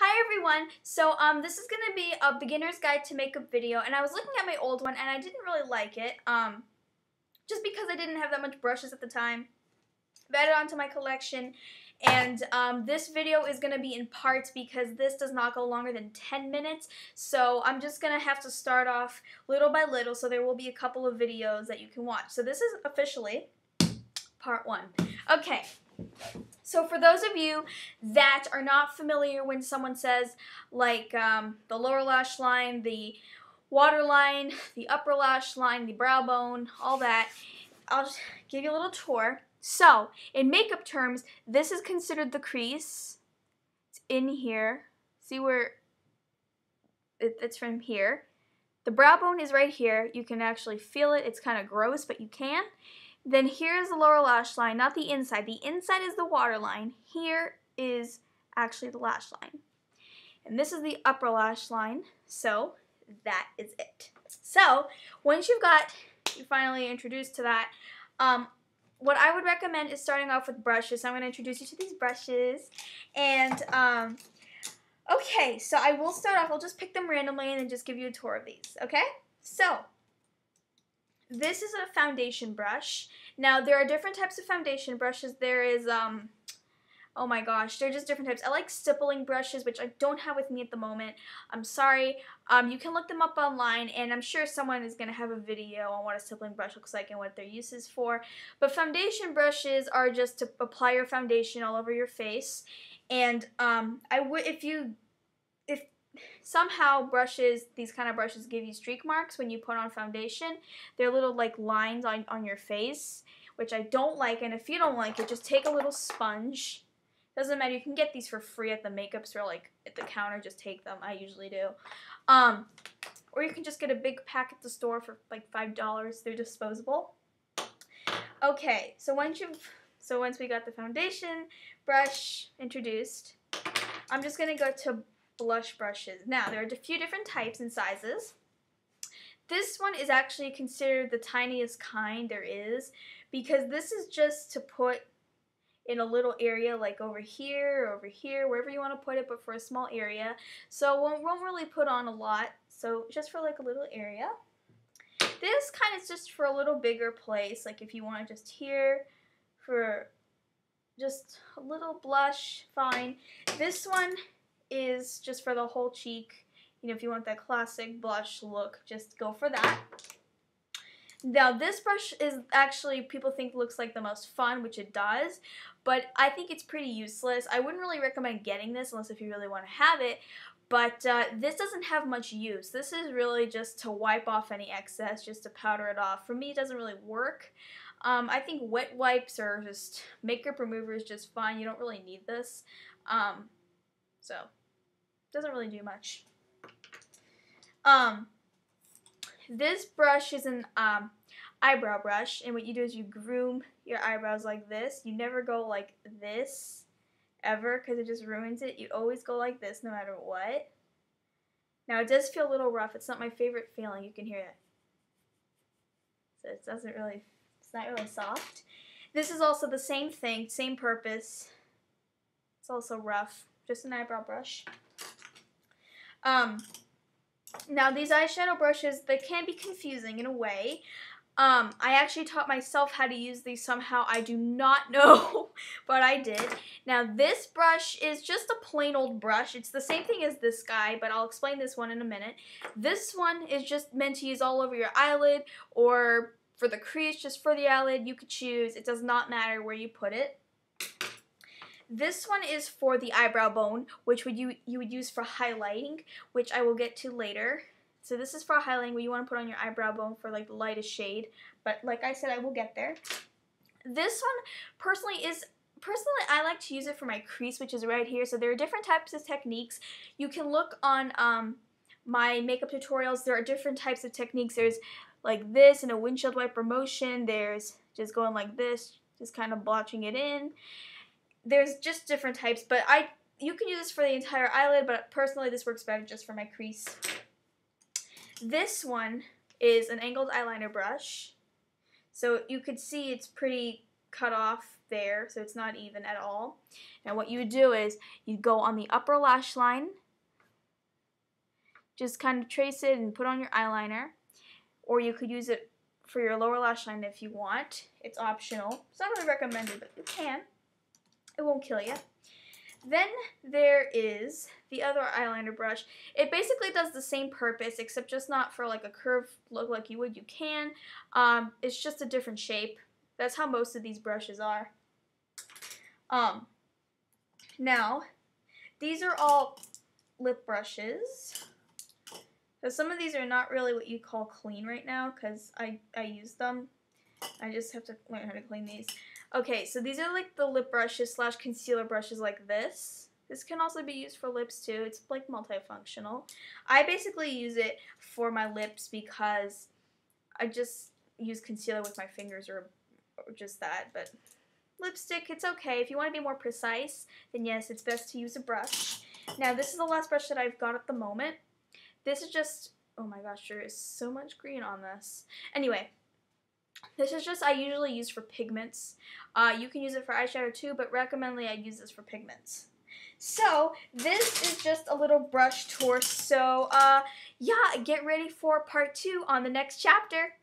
Hi everyone! So this is gonna be a beginner's guide to makeup video, and I was looking at my old one and I didn't really like it, just because I didn't have that much brushes at the time. I've added onto my collection, and this video is gonna be in parts because this does not go longer than 10 minutes, so I'm just gonna have to start off little by little, so there will be a couple of videos that you can watch. So this is officially part 1. Okay. So for those of you that are not familiar when someone says like the lower lash line, the waterline, the upper lash line, the brow bone, all that, I'll just give you a little tour. So in makeup terms, this is considered the crease. It's in here. See where it's from here. The brow bone is right here. You can actually feel it. It's kind of gross, but you can. Then here's the lower lash line, not the inside. The inside is the waterline. Here is actually the lash line. And this is the upper lash line. So that is it. So once you're finally introduced to that, what I would recommend is starting off with brushes. So I'm going to introduce you to these brushes. And okay, so I will start off. I'll just pick them randomly and then just give you a tour of these. Okay? So this is a foundation brush. Now, there are different types of foundation brushes. There is, oh my gosh, they're just different types. I like stippling brushes, which I don't have with me at the moment. I'm sorry. You can look them up online, and I'm sure someone is going to have a video on what a stippling brush looks like and what their use is for. But foundation brushes are just to apply your foundation all over your face. And if somehow these kind of brushes give you streak marks when you put on foundation, they're little like lines on your face, which I don't like. And if you don't like it, just take a little sponge. Doesn't matter, you can get these for free at the makeup store, like at the counter. Just take them. I usually do. Or you can just get a big pack at the store for like $5. They're disposable. Okay, so once we got the foundation brush introduced, I'm just gonna go to blush brushes. Now, there are a few different types and sizes. This one is actually considered the tiniest kind there is, because this is just to put in a little area, like over here, wherever you want to put it, but for a small area. So won't really put on a lot, so just for like a little area. This kind is just for a little bigger place, like if you want to just here for just a little blush, fine. This one is just for the whole cheek. You know, if you want that classic blush look, just go for that. Now, this brush is actually, people think looks like the most fun, which it does, but I think it's pretty useless. I wouldn't really recommend getting this unless if you really want to have it, but this doesn't have much use. This is really just to wipe off any excess, just to powder it off. For me, it doesn't really work. I think wet wipes or just makeup remover is just fine. You don't really need this. So, doesn't really do much. This brush is an eyebrow brush, and what you do is you groom your eyebrows like this. You never go like this, ever, because it just ruins it. You always go like this no matter what. Now, it does feel a little rough. It's not my favorite feeling. You can hear it. So it's not really soft. This is also the same thing, same purpose. It's also rough. Just an eyebrow brush. Now, these eyeshadow brushes, they can be confusing in a way. I actually taught myself how to use these somehow. I do not know, but I did. Now, this brush is just a plain old brush. It's the same thing as this guy, but I'll explain this one in a minute. This one is just meant to use all over your eyelid, or for the crease, just for the eyelid. You could choose. It does not matter where you put it. This one is for the eyebrow bone, which you would use for highlighting, which I will get to later. So this is for highlighting, where you want to put on your eyebrow bone for like the lightest shade. But like I said, I will get there. This one, personally, I like to use it for my crease, which is right here. So there are different types of techniques. You can look on my makeup tutorials. There are different types of techniques. There's like this in a windshield wiper motion. There's just going like this, just kind of blotching it in. There's just different types, but you can use this for the entire eyelid, but personally this works better just for my crease. This one is an angled eyeliner brush. So you could see it's pretty cut off there, so it's not even at all. Now what you would do is you go on the upper lash line, just kind of trace it and put on your eyeliner, or you could use it for your lower lash line if you want. It's optional. It's not really recommended, but you can. It won't kill you. Then there is the other eyeliner brush. It basically does the same purpose, except just not for like a curved look like you would. You can. It's just a different shape. That's how most of these brushes are. Now, these are all lip brushes. So some of these are not really what you call clean right now because I use them. I just have to learn how to clean these. Okay, so these are like the lip brushes / concealer brushes like this. This can also be used for lips too. It's like multifunctional. I basically use it for my lips because I just use concealer with my fingers or just that. But lipstick, it's okay. If you want to be more precise, then yes, it's best to use a brush. Now this is the last brush that I've got at the moment. This is just, oh my gosh, there is so much green on this. Anyway, this is just, I usually use for pigments. You can use it for eyeshadow too, but recommendedly I use this for pigments. So, this is just a little brush tour. So, yeah, get ready for part 2 on the next chapter.